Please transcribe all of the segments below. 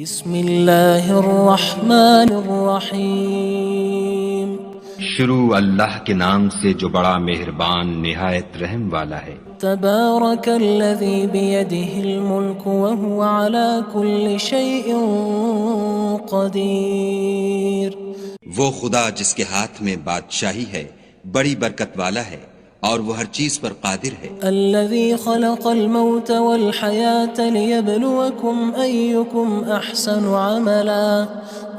بسم اللہ الرحمن الرحیم شروع اللہ کے نام سے جو بڑا مہربان نہایت رحم والا ہے۔ تبارک الذی بیدہ الملک وہو علی کل شیء قدیر۔ وہ خدا جس کے ہاتھ میں بادشاہی ہے بڑی برکت والا ہے اور وہ ہر چیز پر قادر ہے۔ الذی خلق الموت والحیاة لیبلوکم ایکم احسن عملا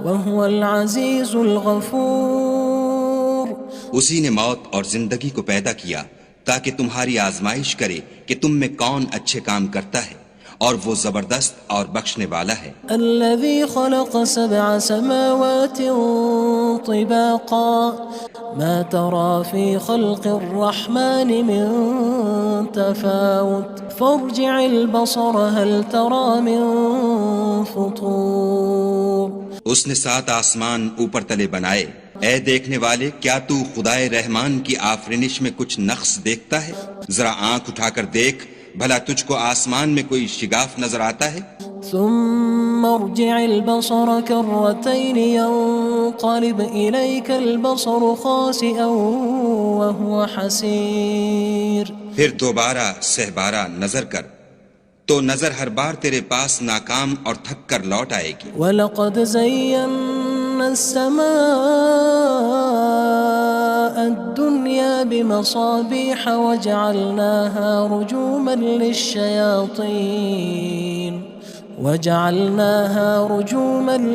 وہو العزیز الغفور۔ اسی نے موت اور زندگی کو پیدا کیا تاکہ تمہاری آزمائش کرے کہ تم میں کون اچھے کام کرتا ہے، اور وہ زبردست اور بخشنے والا ہے۔ الذي خلق 7 سماوات طباقا ما ترى في خلق الرحمن من تفاوت فارجع البصر هل ترى من فطور۔ اس نے 7 آسمان اوپر تلے بنائے، اے دیکھنے والے کیا تو خدائے رحمان کی آفرینش میں کچھ نقص دیکھتا ہے؟ ذرا آنکھ اٹھا کر دیکھ، بھلا تجھ کو آسمان میں کوئی شگاف نظر آتا ہے؟ ثم ارجع البصر كرتين ينقلب إليك البصر خاسئا وهو حسير۔ پھر دوبارہ سہبارہ نظر کر تو نظر ہر بار تیرے پاس ناکام اور تھک کر لوٹ آئے گی۔ وَلَقَدْ زَيَّنَّا السَّمَاءَ الدُّنْيَا بِمَصَابِيحَ وَجَعَلْنَاهَا رُجُومًا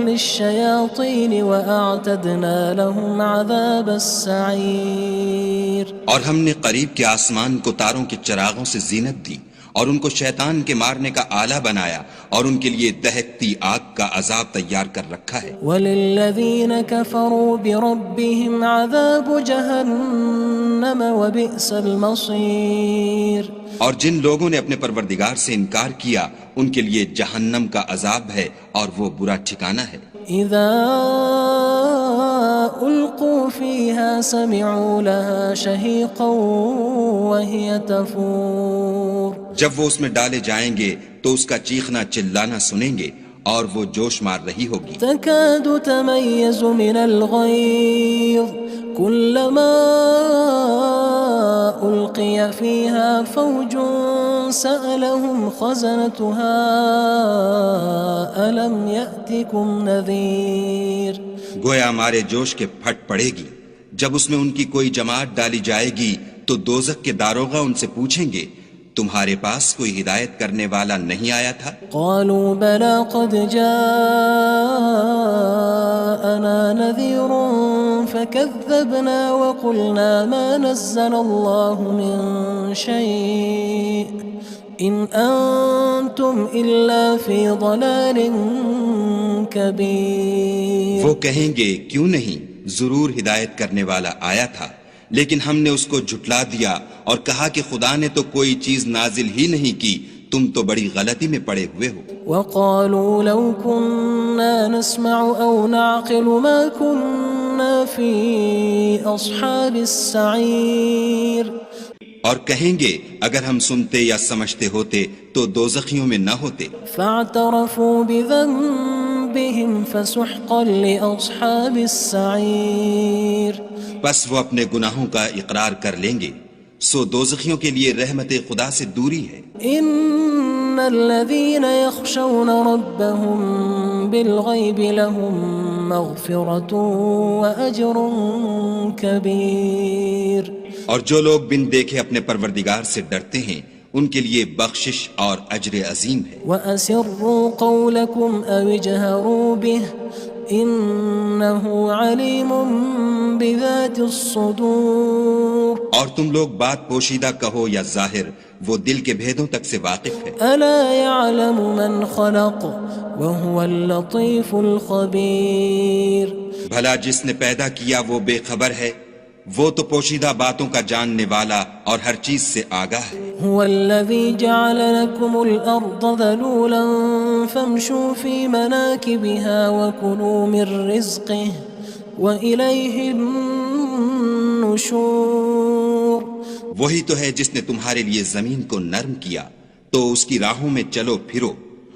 لِلشَّيَاطِينِ وَأَعْتَدْنَا لَهُمْ عَذَابَ السَّعِيرِ۔ اور ہم نے قریب کے آسمان کو تاروں کے چراغوں سے زینت دی اور ان کو شیطان کے مارنے کا آلہ بنایا، اور ان کے لیے دہکتی آگ کا عذاب تیار کر رکھا ہے۔ وَلِلَّذِينَ كَفَرُوا بِرَبِّهِمْ عَذَابُ جَهَنَّمَ وَبِئْسَ الْمَصِيرُ۔ اور جن لوگوں نے اپنے پروردگار سے انکار کیا ان کے لیے جہنم کا عذاب ہے اور وہ برا ٹھکانہ ہے۔ اذا القوا فيها سمعوا لها شهيقا وهي تفور۔ جب وہ اس میں ڈالے جائیں گے تو اس کا چیخنا چلانا سنیں گے اور وہ جوش مار رہی ہوگی۔ تكاد تميز من الغيظ كلما ألقي فيها فوج سألهم خزنتها ألم يأتكم نذير۔ گویا ہمارے جوش کے پھٹ پڑے گی جب اس میں ان کی کوئی جماعت ڈالی جائے گی تو دوزخ کے داروغہ ان سے پوچھیں گے تمہارے پاس کوئی ہدایت کرنے والا نہیں آیا تھا؟ قالوا بلى قد جاءنا نذير فكذبنا وقلنا ما نزل الله من شيء إن أنتم إلا في ضلال كبير۔ وہ کہیں گے کیوں نہیں، ضرور ہدایت کرنے والا آیا تھا، لیکن ہم نے اس کو جھٹلا دیا اور کہا کہ خدا نے تو کوئی چیز نازل ہی نہیں کی، تم تو بڑی غلطی میں پڑے ہوئے ہو۔ وقالوا لو كنا نسمع أو نعقل ما كنا في أصحاب السعير۔ اور کہیں گے اگر ہم سنتے یا سمجھتے ہوتے تو دوزخیوں میں نہ ہوتے۔ فاعترفوا بذنبهم فسحقا لأصحاب السعير۔ بس وہ اپنے گناہوں کا اقرار کر لیں گے، سو دوزخیوں کے لیے رحمت خدا سے دوری ہے۔ ان الذين يخشون ربهم بالغيب لهم مغفرة وأجر كبير۔ اور جو لوگ بن دیکھے اپنے پروردگار سے ڈرتے ہیں ان کے لیے بخشش اور اجر عظیم ہے۔ وَأَسِرُّوا قَوْلَكُمْ أَوِ اجْهَرُوا بِهِ إِنَّهُ عَلِيمٌ بِذَاتِ الصُّدُورِ۔ اور تم لوگ بات پوشیدہ کہو یا ظاہر، وہ دل کے بھیدوں تک سے واقف ہے۔ أَلَا يَعْلَمُ مَنْ خَلَقَ وَهُوَ اللَّطِيفُ الْخَبِيرُ۔ بھلا جس نے پیدا کیا وہ بے خبر ہے، وہ تو پوشیدہ باتوں کا جاننے والا اور ہر چیز سے آگاہ ہے۔ هو الذي جعل لكم الأرض ذلولا فامشوا في مناكبها وكلوا من رزقه وإليه النشور۔ وہی تو ہے جس نے تمہارے لیے زمین کو نرم کیا تو اس کی راہوں میں چلو پھرو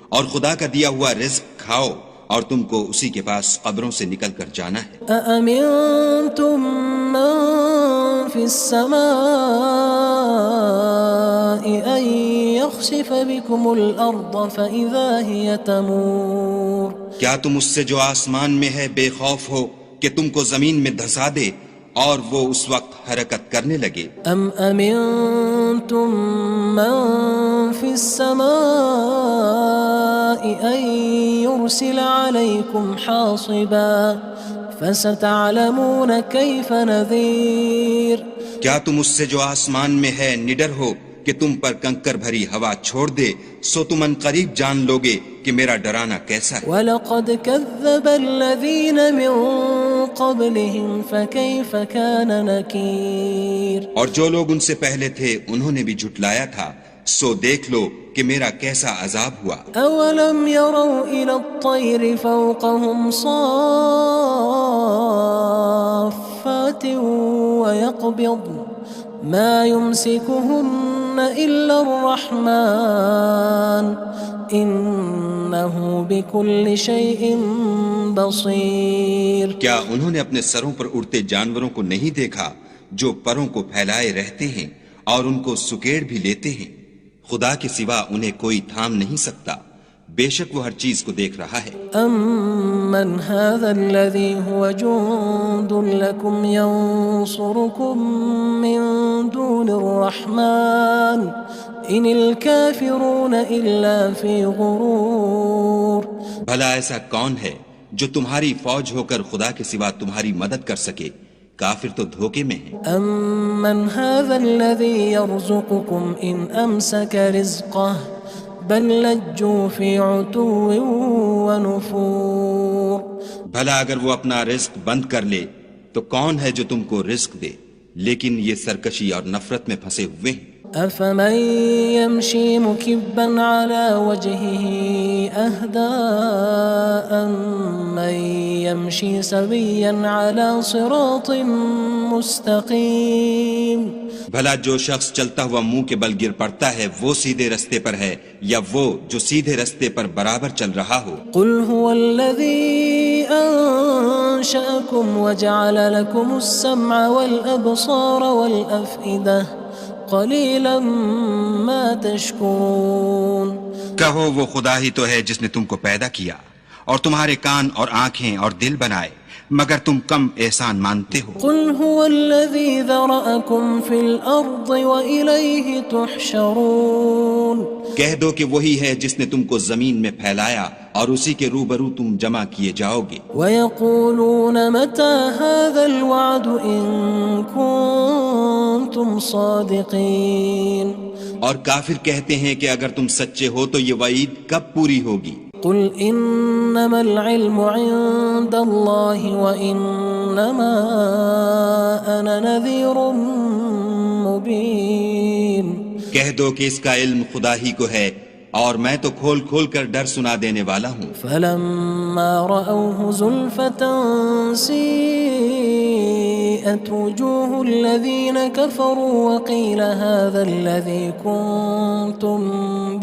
اور خدا کا دیا ہوا رزق کھاؤ اور تم کو اسی کے پاس قبروں سے نکل کر جانا ہے۔ أأمنتم من في السماء أن يخسف بكم الأرض فإذا هي تمور کیا تم اس سے جو آسمان میں ہے بے خوف ہو کہ تم کو زمین میں دھسا دے اور وہ اس وقت حرکت کرنے لگے؟ أم أمنتم من في السماء أن يرسل عليكم حاصبا فستعلمون كيف نذير کیا تم اس سے جو آسمان میں ہے نڈر ہو کہ تم پر کنکر بھری ہوا چھوڑ دے، سو تم ان قریب جان لوگے کہ میرا ڈرانا کیسا ہے۔ وَلَقَدْ كَذَّبَ الَّذِينَ مِن قَبْلِهِمْ فَكَيْفَ كَانَ نَكِيرٌ اور جو لوگ ان سے پہلے تھے انہوں نے بھی جھٹلایا تھا، سو دیکھ لو کہ میرا کیسا عذاب ہوا۔ أَوَلَمْ يَرَوْا إِلَى الطَّيْرِ فَوْقَهُمْ صَافَّاتٍ وَيَقْبِضْنَ مَا يُمْسِكُهُنَّ إِلَّا الرَّحْمَنُ إِنَّهُ بِكُلِّ شَيْءٍ بَصِيرٌ کیا انہوں نے اپنے سروں پر اڑتے جانوروں کو نہیں دیکھا جو پروں کو پھیلائے رہتے ہیں اور ان کو سکیڑ بھی لیتے ہیں؟ خدا کے سوا انہیں کوئی تھام نہیں سکتا، بے شک وہ ہر چیز کو دیکھ رہا ہے۔ أَمَّنْ هَذَا الَّذِي هُوَ جُندٌ لَكُمْ يَنصُرُكُم مِّن دُونِ الرَّحْمَنِ إِنِ الْكَافِرُونَ إِلَّا فِي غُرُورٍ بھلا ایسا کون ہے جو تمہاری فوج ہو کر خدا کے سوا تمہاری مدد کر سکے؟ کافر تو دھوکے میں ہیں۔ أَمَّنْ هَذَا الَّذِي يَرْزُقُكُمْ إِنْ أَمْسَكَ رِزْقَهُ بَلْ لَجُّوا فِي عُتُوٍّ وَنُفُورٍ بھلا اگر وہ اپنا رزق بند کر لے تو کون ہے جو تم کو رزق دے؟ لیکن یہ سرکشی اور نفرت میں پھنسے ہوئے ہیں۔ أَفَمَن يَمْشِي مُكِبًّا عَلَى وَجْهِهِ أَهْدَىٰ أَمَّن يَمْشِي سَوِيًّا عَلَى صِرَاطٍ مُّسْتَقِيمٍ بھلا جو شخص چلتا ہوا منہ کے بل گر پڑتا ہے وہ سیدھے رستے پر ہے یا وہ جو سیدھے رستے پر برابر چل رہا ہو؟ قُلْ هُوَ الَّذِي أَنشَأَكُمْ وَجَعَلَ لَكُمُ السَّمْعَ وَالْأَبْصَارَ وَالْأَفْئِدَةَ قَلِيلًا مَا تَشْكُرُونَ کہو وہ خدا ہی تو ہے جس نے تم کو پیدا کیا اور تمہارے کان اور آنکھیں اور دل بنائے، مگر تم کم احسان مانتے ہو۔ قُلْ هُوَ الَّذِي ذَرَأَكُمْ فِي الْأَرْضِ وَإِلَيْهِ تُحْشَرُونَ کہہ دو کہ وہی ہے جس نے تم کو زمین میں پھیلایا اور اسی کے روبرو تم جمع کیے جاؤ گے۔ وَيَقُولُونَ مَتَى هَذَا الْوَعْدُ إِن كُنتُمْ صَادِقِينَ اور کافر کہتے ہیں کہ اگر تم سچے ہو تو یہ وعید کب پوری ہوگی؟ قُلْ إِنَّمَا الْعِلْمُ عِندَ اللَّهِ وَإِنَّمَا أَنَا نَذِيرٌ مُّبِينٌ کہہ دو کہ اس کا علم خدا ہی کو ہے اور میں تو کھول کھول کر ڈر سنا دینے والا ہوں۔ فَلَمَّا رَأَوْهُ زُلْفَةً سِيئَتْ وُجُوهُ الَّذِينَ كَفَرُوا وَقِيلَ هَذَا الَّذِي كُنتُم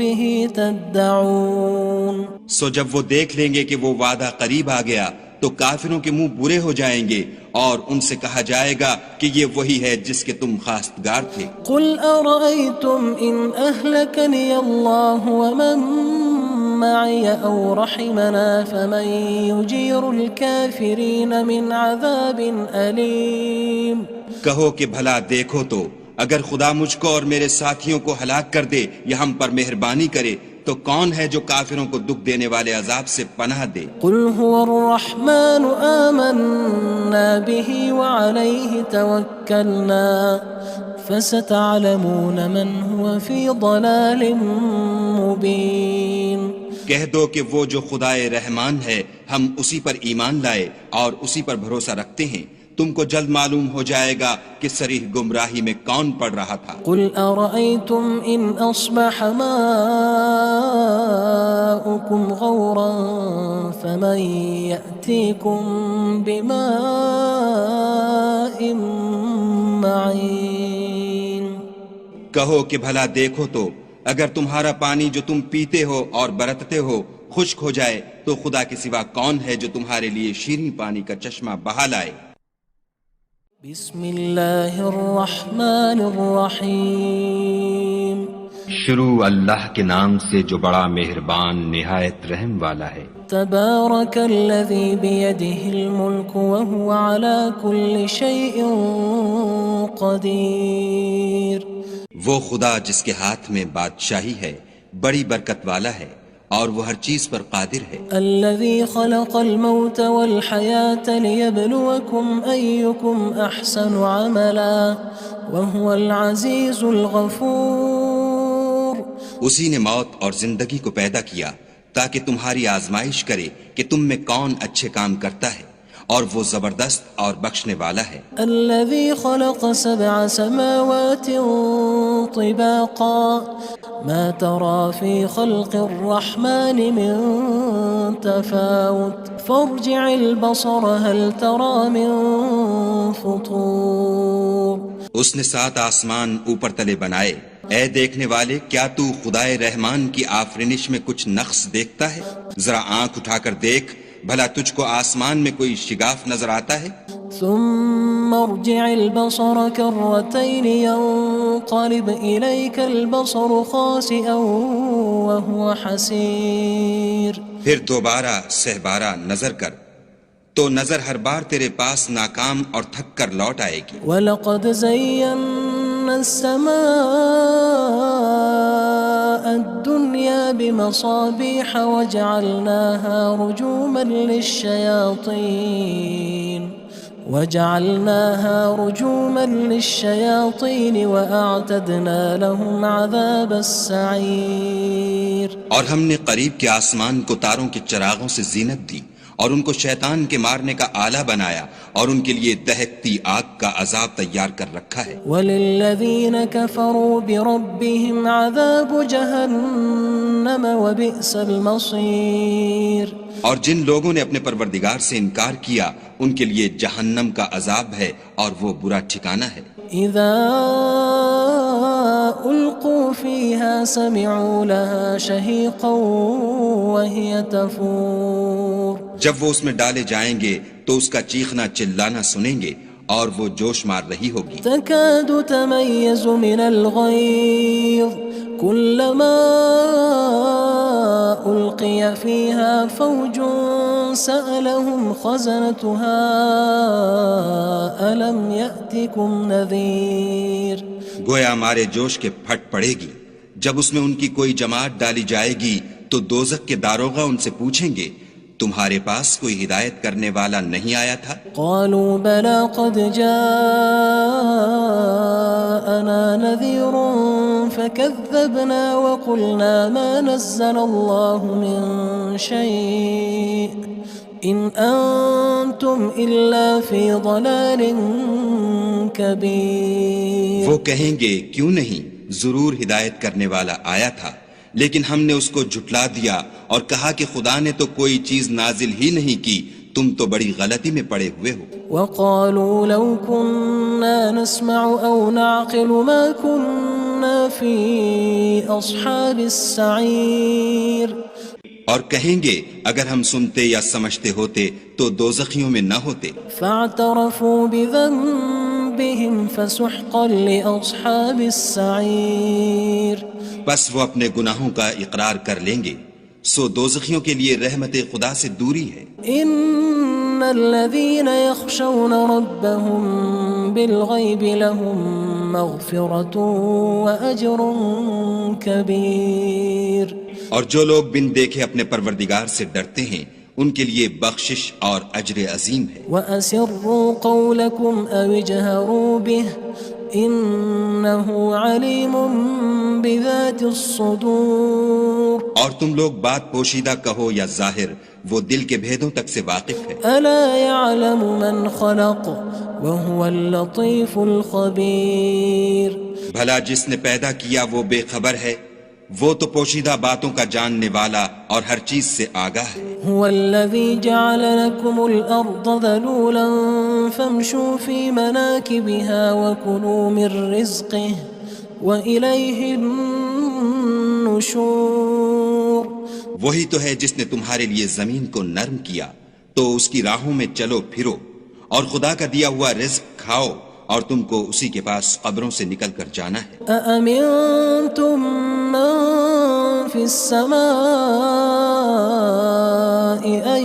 بِهِ تَدَّعُونَ سو جب وہ دیکھ لیں گے کہ وہ وعدہ قریب آ گیا تو کافروں کے منہ برے ہو جائیں گے اور ان سے کہا جائے گا کہ یہ وہی ہے جس کے تم خواستگار تھے۔ قُلْ أَرَأَيْتُمْ إِنْ أَهْلَكَنِيَ اللَّهُ وَمَن مَّعِيَ أَوْ رَحِمَنَا فَمَن يُجِيرُ الْكَافِرِينَ مِنْ عَذَابٍ أَلِيمٍ کہو کہ بھلا دیکھو تو اگر خدا مجھ کو اور میرے ساتھیوں کو ہلاک کر دے یا ہم پر مہربانی کرے تو کون ہے جو کافروں کو دکھ دینے والے عذاب سے پناہ دے؟ قُلْ هُوَ الرَّحْمَنُ آمَنَّا بِهِ وَعَلَيْهِ تَوَكَّلْنَا فَسَتَعْلَمُونَ مَنْ هُوَ فِي ضَلَالٍ مُّبِينٍ کہہ دو کہ وہ جو خدائے رحمان ہے ہم اسی پر ایمان لائے اور اسی پر بھروسہ رکھتے ہیں، تم کو جلد معلوم ہو جائے گا کہ صریح گمراہی میں کون پڑ رہا تھا۔ قُلْ أَرَأَيْتُمْ إِنْ أَصْبَحَ مَاؤُكُمْ غَوْرًا فَمَن يَأْتِيكُم بِمَاءٍ مَّعِينٍ کہو کہ بھلا دیکھو تو اگر تمہارا پانی جو تم پیتے ہو اور برتتے ہو خشک ہو جائے تو خدا کے سوا کون ہے جو تمہارے لیے شیریں پانی کا چشمہ بہا لائے؟ بسم اللہ الرحمن الرحیم شروع اللہ کے نام سے جو بڑا مہربان نہایت رحم والا ہے۔ تبارک الذی بیدہ الملک وہو علی کل شیء قدیر۔ وہ خدا جس کے ہاتھ میں بادشاہی ہے بڑی برکت والا ہے اور وہ ہر چیز پر قادر ہے۔ الذي خلق الموت والحياة ليبلوكم أيكم أحسن عملا وهو العزيز الغفور۔ اسی نے موت اور زندگی کو پیدا کیا تاکہ تمہاری آزمائش کرے کہ تم میں کون اچھے کام کرتا ہے، اور وہ زبردست اور بخشنے والا ہے۔ الذي خلق 7 سماوات طباقا ما ترى في خلق الرحمن من تفاوت فارجع البصر هل ترى من فطور۔ اس نے 7 آسمان اوپر تلے بنائے، اے دیکھنے والے کیا تو خدائے رحمان کی آفرینش میں کچھ نقص دیکھتا ہے؟ ذرا آنکھ اٹھا کر دیکھ، بھلا تجھ کو آسمان میں کوئی شگاف نظر آتا ہے؟ ثم ارجع البصر كرتين ينقلب إليك البصر خاسئا وهو حسير۔ پھر دوبارہ سہبارہ نظر کر تو نظر ہر بار تیرے پاس ناکام اور تھک کر لوٹ آئے گی۔ وَلَقَدْ زَيَّنَّا السَّمَاءَ الدُّنْيَا بِمَصَابِيحَ وَجَعَلْنَاهَا رُجُومًا لِلشَّيَاطِينِ وَأَعْتَدْنَا لَهُمْ عَذَابَ السَّعِيرِ۔ اور ہم نے قریب کے آسمان کو تاروں کے چراغوں سے زینت دی اور ان کو شیطان کے مارنے کا آلہ بنایا، اور ان کے لیے دہکتی آگ کا عذاب تیار کر رکھا ہے۔ وَلِلَّذِينَ كَفَرُوا بِرَبِّهِمْ عَذَابُ جَهَنَّمَ وَبِئْسَ الْمَصِيرُ۔ اور جن لوگوں نے اپنے پروردگار سے انکار کیا ان کے لیے جہنم کا عذاب ہے اور وہ برا ٹھکانہ ہے۔ اذا القوا فيها سمعوا لها شهيقا وهي تفور۔ جب وہ اس میں ڈالے جائیں گے تو اس کا چیخنا چلانا سنیں گے اور وہ جوش مار رہی ہوگی۔ تكاد تميز من الغيظ كلما ألقي فيها فوج سألهم خزنتها ألم يأتكم نذير۔ گویا ہمارے جوش کے پھٹ پڑے گی جب اس میں ان کی کوئی جماعت ڈالی جائے گی تو دوزخ کے داروغہ ان سے پوچھیں گے تمہارے پاس کوئی ہدایت کرنے والا نہیں آیا تھا؟ قالوا بلى قد جاءنا نذير فكذبنا وقلنا ما نزل الله من شيء إن أنتم إلا في ضلال كبير۔ وہ کہیں گے کیوں نہیں، ضرور ہدایت کرنے والا آیا تھا، لیکن ہم نے اس کو جھٹلا دیا اور کہا کہ خدا نے تو کوئی چیز نازل ہی نہیں کی، تم تو بڑی غلطی میں پڑے ہوئے ہو۔ وقالوا لو كنا نسمع أو نعقل ما كنا في أصحاب السعير۔ اور کہیں گے اگر ہم سنتے یا سمجھتے ہوتے تو دوزخیوں میں نہ ہوتے۔ فاعترفوا بذنبهم فسحقا لأصحاب السعير۔ بس وہ اپنے گناہوں کا اقرار کر لیں گے، سو دوزخیوں کے لیے رحمت خدا سے دوری ہے۔ ان الذين يخشون ربهم بالغيب لهم مغفرة وأجر كبير۔ اور جو لوگ بن دیکھے اپنے پروردگار سے ڈرتے ہیں ان کے لیے بخشش اور اجر عظیم ہے۔ وَأَسِرُّوا قَوْلَكُمْ أَوِ اجْهَرُوا بِهِ إِنَّهُ عَلِيمٌ بِذَاتِ الصُّدُورِ۔ اور تم لوگ بات پوشیدہ کہو یا ظاہر، وہ دل کے بھیدوں تک سے واقف ہے۔ أَلَا يَعْلَمُ مَنْ خَلَقَ وَهُوَ اللَّطِيفُ الْخَبِيرُ۔ بھلا جس نے پیدا کیا وہ بے خبر ہے، وہ تو پوشیدہ باتوں کا جاننے والا اور ہر چیز سے آگاہ ہے۔ هو الذي جعل لكم الأرض ذلولا فامشوا في مناكبها وكلوا من رزقه وإليه النشور۔ النشور وہی تو ہے جس نے تمہارے لیے زمین کو نرم کیا تو اس کی راہوں میں چلو پھرو، اور خدا کا دیا ہوا رزق کھاؤ، اور تم کو اسی کے پاس قبروں سے نکل کر جانا ہے۔ أأمنتم من في السماء أن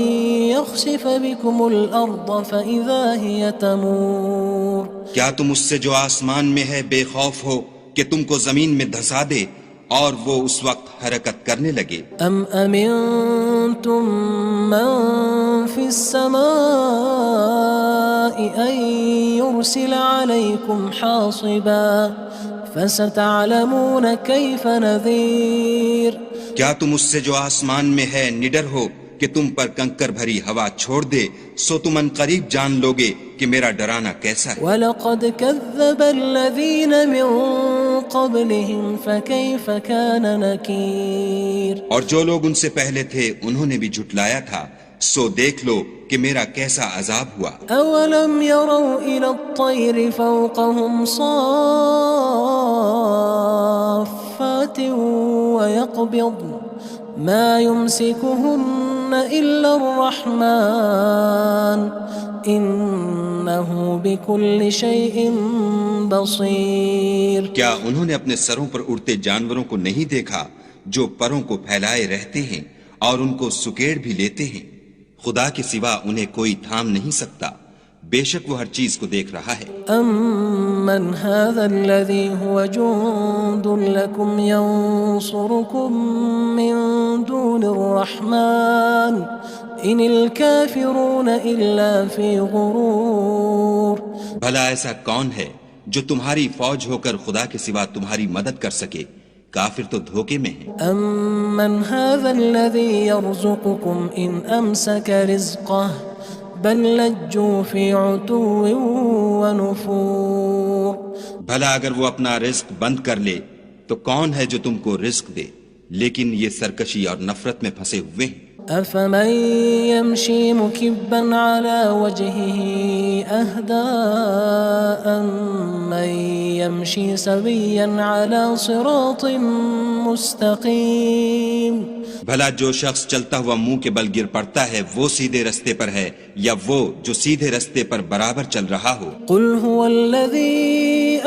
يخسف بكم الأرض فإذا هي تمور کیا تم اس سے جو آسمان میں ہے بے خوف ہو کہ تم کو زمین میں دھسا دے اور وہ اس وقت حرکت کرنے لگے؟ أم أمنتم من في السماء أن يرسل عليكم حاصبا فستعلمون كيف نذير کیا تم اس سے جو آسمان میں ہے نڈر ہو کہ تم پر کنکر بھری ہوا چھوڑ دے، سو تم ان قریب جان لوگے کہ میرا ڈرانا کیسا ہے۔ وَلَقَدْ كَذَّبَ الَّذِينَ مِن قَبْلِهِمْ فَكَيْفَ كَانَ نَكِيرٌ اور جو لوگ ان سے پہلے تھے انہوں نے بھی جھٹلایا تھا، سو دیکھ لو کہ میرا کیسا عذاب ہوا۔ أَوَلَمْ يَرَوْا إِلَى الطَّيْرِ فَوْقَهُمْ صَافَّاتٍ وَيَقْبِضْنَ مَا يُمْسِكُهُنَّ إِلَّا الرَّحْمَنُ إِنَّهُ بِكُلِّ شَيْءٍ بَصِيرٌ کیا انہوں نے اپنے سروں پر اڑتے جانوروں کو نہیں دیکھا جو پروں کو پھیلائے رہتے ہیں اور ان کو سکیڑ بھی لیتے ہیں؟ خدا کے سوا انہیں کوئی تھام نہیں سکتا، بے شک وہ ہر چیز کو دیکھ رہا ہے۔ أَمَّنْ هَذَا الَّذِي هُوَ جُندٌ لَكُمْ يَنصُرُكُم مِّن دُونِ الرَّحْمَنِ إِنِ الْكَافِرُونَ إِلَّا فِي غُرُورٍ بھلا ایسا کون ہے جو تمہاری فوج ہو کر خدا کے سوا تمہاری مدد کر سکے؟ کافر تو دھوکے میں ہیں۔ أَمَّنْ هَذَا الَّذِي يَرْزُقُكُمْ إِنْ أَمْسَكَ رِزْقَهُ بَلْ لَجُّوا فِي عُتُوٍّ وَنُفُورٍ بھلا اگر وہ اپنا رزق بند کر لے تو کون ہے جو تم کو رزق دے، لیکن یہ سرکشی اور نفرت میں پھنسے ہوئے ہیں۔ أَفَمَن يَمْشِي مُكِبًّا عَلَى وَجْهِهِ أَهْدَىٰ أَمَّن يَمْشِي سَوِيًّا عَلَى صِرَاطٍ مُّسْتَقِيمٍ بھلا جو شخص چلتا ہوا منہ کے بل گر پڑتا ہے وہ سیدھے رستے پر ہے یا وہ جو سیدھے رستے پر برابر چل رہا ہو؟ قُلْ هُوَ الَّذِي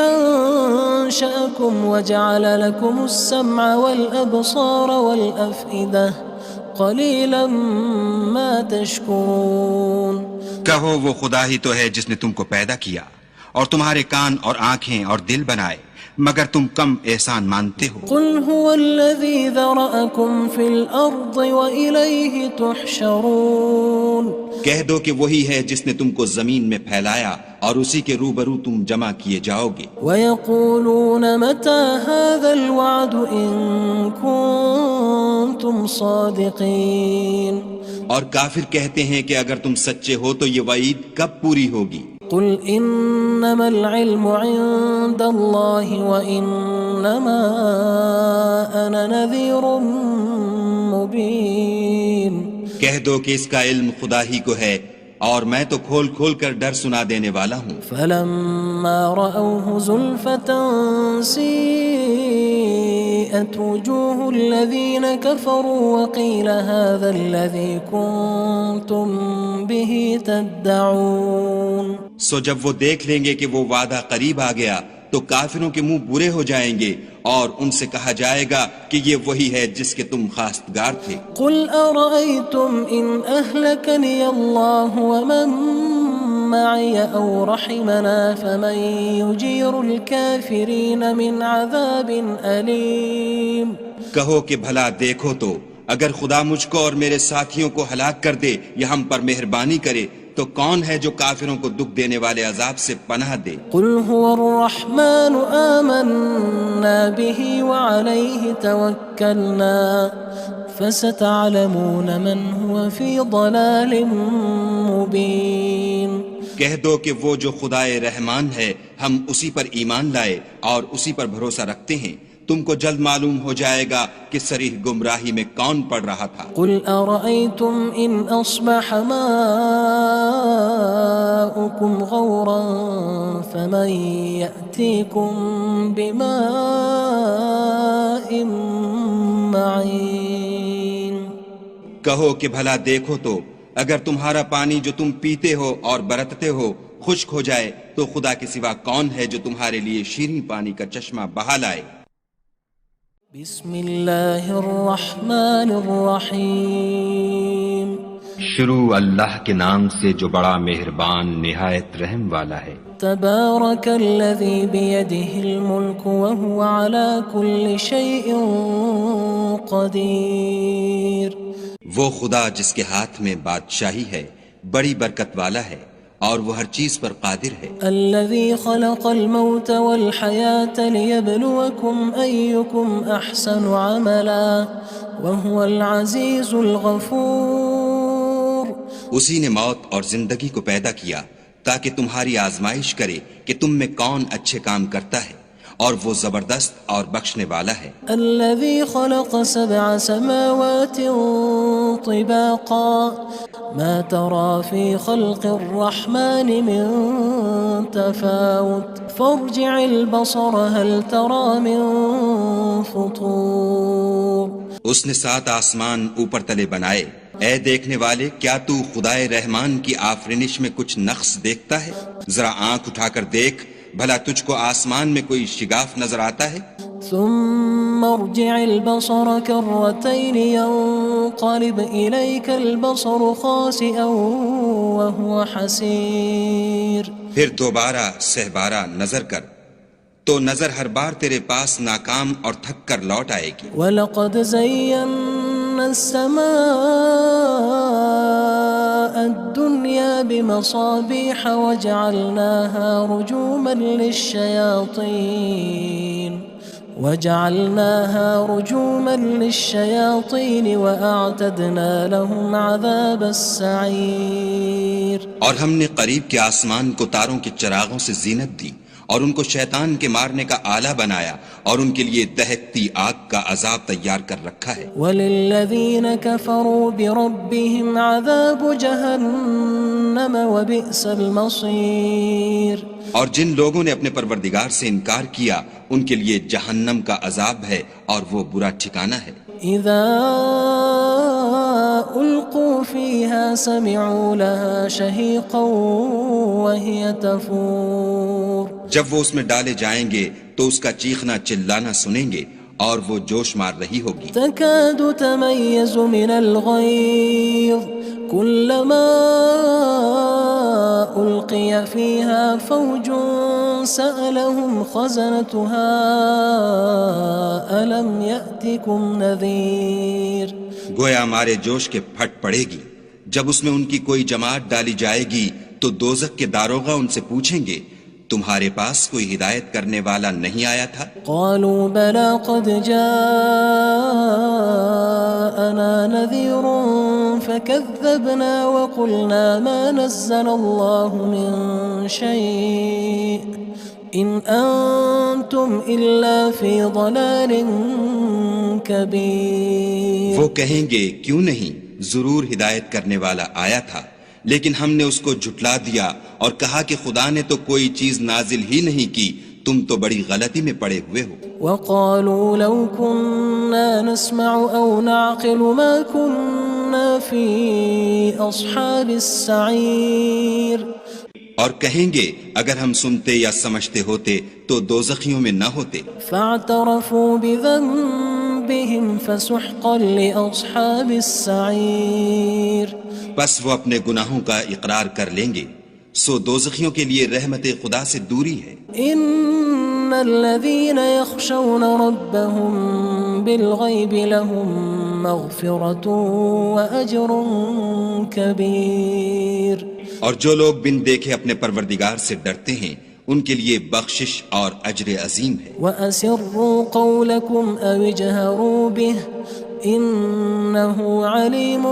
أَنشَأَكُمْ وَجَعَلَ لَكُمُ السَّمْعَ وَالْأَبْصَارَ وَالْأَفْئِدَةَ قَلِيلًا مَا تَشْكُرُونَ کہو وہ خدا ہی تو ہے جس نے تم کو پیدا کیا اور تمہارے کان اور آنکھیں اور دل بنائے، مگر تم کم احسان مانتے ہو۔ قُلْ هُوَ الَّذِي ذَرَأَكُمْ فِي الْأَرْضِ وَإِلَيْهِ تُحْشَرُونَ کہہ دو کہ وہی ہے جس نے تم کو زمین میں پھیلایا اور اسی کے روبرو تم جمع کیے جاؤ گے۔ وَيَقُولُونَ مَتَى هَذَا الْوَعْدُ إِن كُنتُمْ صَادِقِينَ اور کافر کہتے ہیں کہ اگر تم سچے ہو تو یہ وعید کب پوری ہوگی؟ قُلْ إِنَّمَا الْعِلْمُ عِندَ اللَّهِ وَإِنَّمَا أَنَا نَذِيرٌ مُّبِينٌ کہہ دو کہ اس کا علم خدا ہی کو ہے اور میں تو کھول کھول کر ڈر سنا دینے والا ہوں۔ فَلَمَّا رَأَوْهُ زُلْفَةً سِيئَتْ وُجُوهُ الَّذِينَ كَفَرُوا وَقِيلَ هَذَا الَّذِي كُنتُم بِهِ تَدَّعُونَ سو جب وہ دیکھ لیں گے کہ وہ وعدہ قریب آ گیا تو کافروں کے منہ برے ہو جائیں گے اور ان سے کہا جائے گا کہ یہ وہی ہے جس کے تم خواستگار تھے۔ قُلْ أَرَأَيْتُمْ إِنْ أَهْلَكَنِيَ اللَّهُ وَمَن مَّعِيَ أَوْ رَحِمَنَا فَمَن يُجِيرُ الْكَافِرِينَ مِنْ عَذَابٍ أَلِيمٍ کہو کہ بھلا دیکھو تو اگر خدا مجھ کو اور میرے ساتھیوں کو ہلاک کر دے یا ہم پر مہربانی کرے تو کون ہے جو کافروں کو دکھ دینے والے عذاب سے پناہ دے؟ قُلْ هُوَ الرَّحْمَنُ آمَنَّا بِهِ وَعَلَيْهِ تَوَكَّلْنَا فَسَتَعْلَمُونَ مَنْ هُوَ فِي ضَلَالٍ مُّبِينٍ کہہ دو کہ وہ جو خدائے رحمان ہے ہم اسی پر ایمان لائے اور اسی پر بھروسہ رکھتے ہیں، تم کو جلد معلوم ہو جائے گا کہ صریح گمراہی میں کون پڑ رہا تھا۔ قُلْ أَرَأَيْتُمْ إِنْ أَصْبَحَ مَاؤُكُمْ غَوْرًا فَمَن يَأْتِيكُم بِمَاءٍ ماء معين کہو کہ بھلا دیکھو تو اگر تمہارا پانی جو تم پیتے ہو اور برتتے ہو خشک ہو جائے تو خدا کے سوا کون ہے جو تمہارے لیے شیریں پانی کا چشمہ بہا لائے۔ بسم اللہ الرحمن الرحیم شروع اللہ کے نام سے جو بڑا مہربان نہایت رحم والا ہے۔ تبارک الذی بیدہ الملک وہو علی کل شیء قدیر، وہ خدا جس کے ہاتھ میں بادشاہی ہے بڑی برکت والا ہے اور وہ ہر چیز پر قادر ہے۔ الذي خلق الموت والحياة ليبلوكم أيكم أحسن عملا وهو العزيز الغفور، اسی نے موت اور زندگی کو پیدا کیا تاکہ تمہاری آزمائش کرے کہ تم میں کون اچھے کام کرتا ہے، اور وہ زبردست اور بخشنے والا ہے۔ الذي خلق 7 سماوات طباقا ما ترى في خلق الرحمن من تفاوت فارجع البصر هل ترى من فطور۔ اس نے 7 آسمان اوپر تلے بنائے، اے دیکھنے والے کیا تو خدائے رحمان کی آفرینش میں کچھ نقص دیکھتا ہے؟ ذرا آنکھ اٹھا کر دیکھ بھلا تجھ کو آسمان میں کوئی شگاف نظر آتا ہے؟ ثم ارجع البصر كرتين ينقلب إليك البصر خاسئا وهو حسير، پھر دوبارہ سہبارہ نظر کر تو نظر ہر بار تیرے پاس ناکام اور تھک کر لوٹ آئے گی۔ وَلَقَدْ زَيَّنَّا السَّمَاءَ الدُّنْيَا بِمَصَابِيحَ وَجَعَلْنَاهَا رُجُومًا لِلشَّيَاطِينِ وَأَعْتَدْنَا لَهُمْ عَذَابَ السَّعِيرِ، اور ہم نے قریب کے آسمان کو تاروں کے چراغوں سے زینت دی اور ان کو شیطان کے مارنے کا آلہ بنایا اور ان کے لیے دہکتی آگ کا عذاب تیار کر رکھا ہے۔ وَلِلَّذِينَ كَفَرُوا بِرَبِّهِمْ عَذَابُ جَهَنَّمَ وَبِئْسَ الْمَصِيرُ، اور جن لوگوں نے اپنے پروردگار سے انکار کیا ان کے لیے جہنم کا عذاب ہے اور وہ برا ٹھکانہ ہے۔ اذا القوا فيها سمعوا لها شهيقا وهي تفور، جب وہ اس میں ڈالے جائیں گے تو اس کا چیخنا چلانا سنیں گے اور وہ جوش مار رہی ہوگی۔ تكاد تميز من الغيظ كلما ألقي فيها فوج سألهم خزنتها ألم يأتكم نذير، گویا مارے جوش کے پھٹ پڑے گی۔ جب اس میں ان کی کوئی جماعت ڈالی جائے گی تو دوزخ کے داروغہ ان سے پوچھیں گے تمہارے پاس کوئی ہدایت کرنے والا نہیں آیا تھا؟ قالوا بلى قد جاءنا نذير فكذبنا وقلنا ما نزل الله من شيء إن أنتم إلا في ضلال كبير۔ وہ کہیں گے کیوں نہیں، ضرور ہدایت کرنے والا آیا تھا، لیکن ہم نے اس کو جھٹلا دیا اور کہا کہ خدا نے تو کوئی چیز نازل ہی نہیں کی، تم تو بڑی غلطی میں پڑے ہوئے ہو۔ وقالوا لو كنا نسمع أو نعقل ما كنا في أصحاب السعير، اور کہیں گے اگر ہم سنتے یا سمجھتے ہوتے تو دوزخیوں میں نہ ہوتے۔ فاعترفوا بذنبهم فسحقا لأصحاب السعير، بس وہ اپنے گناہوں کا اقرار کر لیں گے، سو دوزخیوں کے لیے رحمت خدا سے دوری ہے۔ ان الذين يخشون ربهم بالغيب لهم مغفرة وأجر كبير، اور جو لوگ بن دیکھے اپنے پروردگار سے ڈرتے ہیں ان کے لیے بخشش اور اجر عظیم ہے۔ وَأَسِرُّوا قَوْلَكُمْ أَوِ اجْهَرُوا بِهِ إِنَّهُ عَلِيمٌ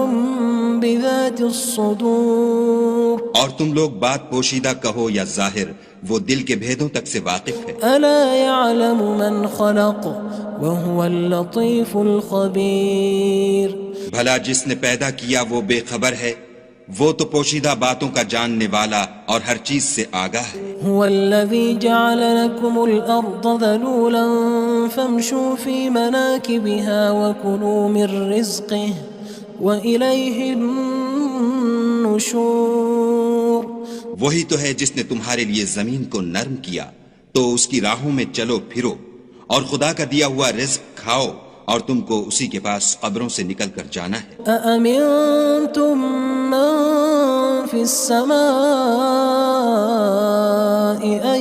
بِذَاتِ الصُّدُورِ، اور تم لوگ بات پوشیدہ کہو یا ظاہر، وہ دل کے بھیدوں تک سے واقف ہے۔ أَلَا يَعْلَمُ مَنْ خَلَقَ وَهُوَ اللَّطِيفُ الْخَبِيرُ، بھلا جس نے پیدا کیا وہ بے خبر ہے، وہ تو پوشیدہ باتوں کا جاننے والا اور ہر چیز سے آگاہ ہے۔ هو الذي جعل لكم الأرض ذلولا فامشوا في مناكبها وكلوا من رزقه وإليه النشور. وہی تو ہے جس نے تمہارے لیے زمین کو نرم کیا تو اس کی راہوں میں چلو پھرو اور خدا کا دیا ہوا رزق کھاؤ اور تم کو اسی کے پاس قبروں سے نکل کر جانا ہے. أأمنتم من في السماء أن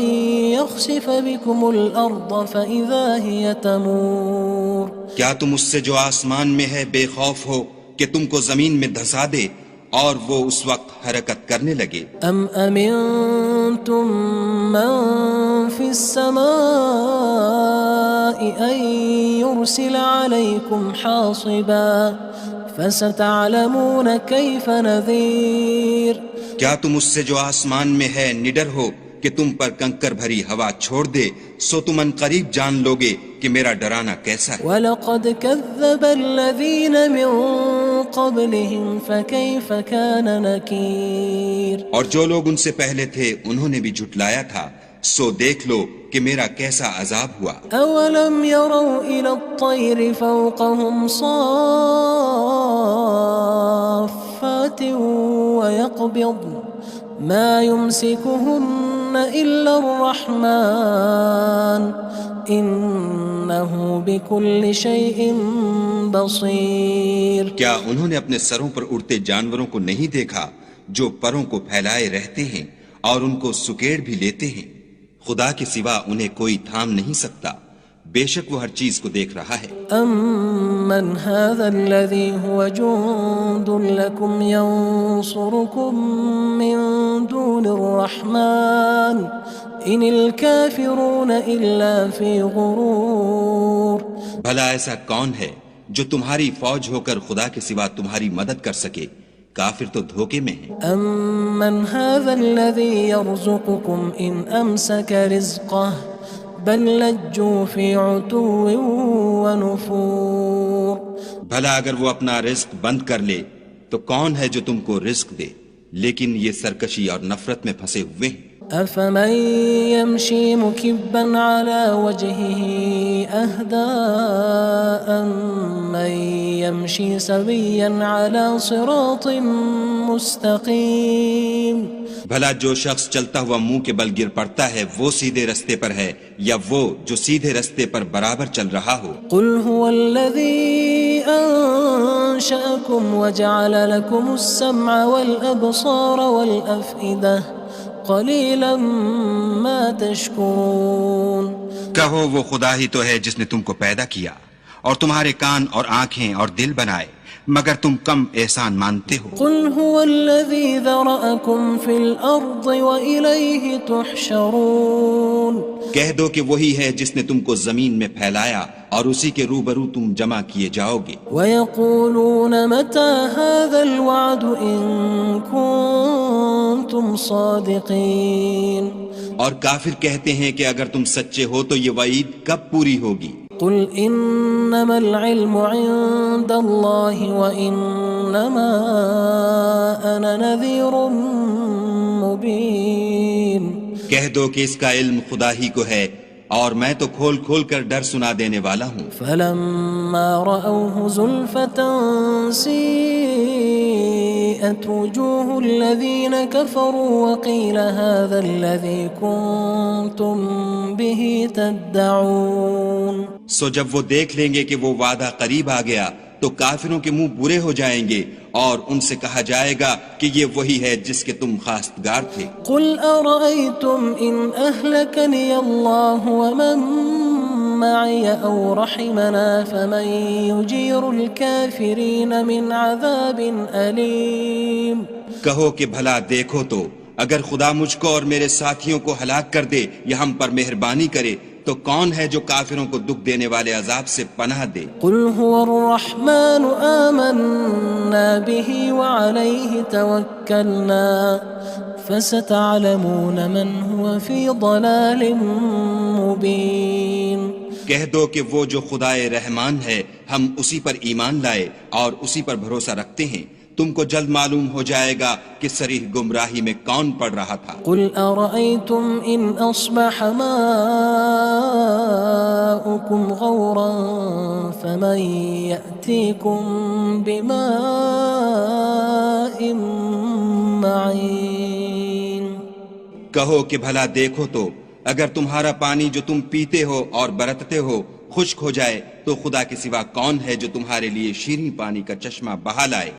يخسف بكم الأرض فإذا هي تمور. کیا تم اس سے جو آسمان میں ہے بے خوف ہو کہ تم کو زمین میں دھسا دے اور وہ اس وقت حرکت کرنے لگے؟ ام امنتم من في السماء ان يرسل عليكم حاصبا فستعلمون كيف نذير. کیا تم اس سے جو آسمان میں ہے نڈر ہو کہ تم پر کنکر بھری ہوا چھوڑ دے سو تم ان قریب جان لوگے کہ میرا ڈرانا کیسا ہے. وَلَقَدْ كَذَّبَ الَّذِينَ مِن قَبْلِهِمْ فَكَيْفَ كَانَ نَكِيرٌ. اور جو لوگ ان سے پہلے تھے انہوں نے بھی جھٹلایا تھا سو دیکھ لو کہ میرا کیسا عذاب ہوا. أَوَلَمْ يَرَوْا إِلَى الطَّيْرِ فَوْقَهُمْ صَافَّاتٍ وَيَقْبِضْنَ مَا يُمْسِكُهُنَّ إِلَّا الرَّحْمَنُ إِنَّهُ بِكُلِّ شَيْءٍ بَصِيرٌ. کیا انہوں نے اپنے سروں پر اڑتے جانوروں کو نہیں دیکھا جو پروں کو پھیلائے رہتے ہیں اور ان کو سکیڑ بھی لیتے ہیں؟ خدا کے سوا انہیں کوئی تھام نہیں سکتا، بے شک وہ ہر چیز کو دیکھ رہا ہے. أَمَّنْ هَذَا الَّذِي هُوَ جُندٌ لَكُمْ يَنصُرُكُم مِّن دُونِ الرَّحْمَنِ إِنِ الْكَافِرُونَ إِلَّا فِي غُرُورٍ. بھلا ایسا کون ہے جو تمہاری فوج ہو کر خدا کے سوا تمہاری مدد کر سکے؟ کافر تو دھوکے میں ہیں. أَمَّنْ هَذَا الَّذِي يَرْزُقُكُمْ إِنْ أَمْسَكَ رِزْقَهُ بَلْ لَجُّوا فِي عُتُوٍّ وَنُفُورٍ. بھلا اگر وہ اپنا رزق بند کر لے تو کون ہے جو تم کو رزق دے؟ لیکن یہ سرکشی اور نفرت میں پھنسے ہوئے ہیں. أَفَمَن يَمْشِي مُكِبًّا عَلَى وَجْهِهِ أَهْدَىٰ أَمَّن يَمْشِي سَوِيًّا عَلَى صِرَاطٍ مُّسْتَقِيمٍ. بھلا جو شخص چلتا ہوا منہ کے بل گر پڑتا ہے وہ سیدھے رستے پر ہے یا وہ جو سیدھے رستے پر برابر چل رہا ہو؟ قُلْ هُوَ الَّذِي أَنشَأَكُمْ وَجَعَلَ لَكُمُ السَّمْعَ وَالْأَبْصَارَ وَالْأَفْئِدَةَ قَلِيلًا مَا تَشْكُرُونَ. کہو وہ خدا ہی تو ہے جس نے تم کو پیدا کیا اور تمہارے کان اور آنکھیں اور دل بنائے، مگر تم کم احسان مانتے ہو. قُلْ هُوَ الَّذِي ذَرَأَكُمْ فِي الْأَرْضِ وَإِلَيْهِ تُحْشَرُونَ. کہہ دو کہ وہی ہے جس نے تم کو زمین میں پھیلایا اور اسی کے روبرو تم جمع کیے جاؤ گے. وَيَقُولُونَ مَتَى هَذَا الْوَعْدُ إِن كُنتُمْ صَادِقِينَ. اور کافر کہتے ہیں کہ اگر تم سچے ہو تو یہ وعید کب پوری ہوگی؟ قُلْ إِنَّمَا الْعِلْمُ عِندَ اللَّهِ وَإِنَّمَا أَنَا نَذِيرٌ مُّبِينٌ. کہہ دو کہ اس کا علم خدا ہی کو ہے اور میں تو کھول کھول کر ڈر سنا دینے والا ہوں. فَلَمَّا رَأَوْهُ زُلْفَةً سِيئَتْ وُجُوهُ الَّذِينَ كَفَرُوا وَقِيلَ هَذَا الَّذِي كُنتُم بِهِ تَدَّعُونَ. سو جب وہ دیکھ لیں گے کہ وہ وعدہ قریب آ گیا تو کافروں کے منہ برے ہو جائیں گے اور ان سے کہا جائے گا کہ یہ وہی ہے جس کے تم خواستگار تھے. قُلْ أَرَأَيْتُمْ إِنْ أَهْلَكَنِيَ اللَّهُ وَمَن مَّعِيَ أَوْ رَحِمَنَا فَمَن يُجِيرُ الْكَافِرِينَ مِنْ عَذَابٍ أَلِيمٍ. کہو کہ بھلا دیکھو تو اگر خدا مجھ کو اور میرے ساتھیوں کو ہلاک کر دے یا ہم پر مہربانی کرے تو کون ہے جو کافروں کو دکھ دینے والے عذاب سے پناہ دے؟ قُلْ هُوَ الرَّحْمَنُ آمَنَّا بِهِ وَعَلَيْهِ تَوَكَّلْنَا فَسَتَعْلَمُونَ مَنْ هُوَ فِي ضَلَالٍ مُّبِينٍ. کہہ دو کہ وہ جو خدائے رحمان ہے ہم اسی پر ایمان لائے اور اسی پر بھروسہ رکھتے ہیں، تم کو جلد معلوم ہو جائے گا کہ صریح گمراہی میں کون پڑ رہا تھا۔ قل أرأيتم إن أصبح ماؤكم غورا فمن يأتيكم بماء معين۔ کہو کہ بھلا دیکھو تو اگر تمہارا پانی جو تم پیتے ہو اور برتتے ہو خشک ہو جائے تو خدا کے سوا کون ہے جو تمہارے لیے شیریں پانی کا چشمہ بہا لائے۔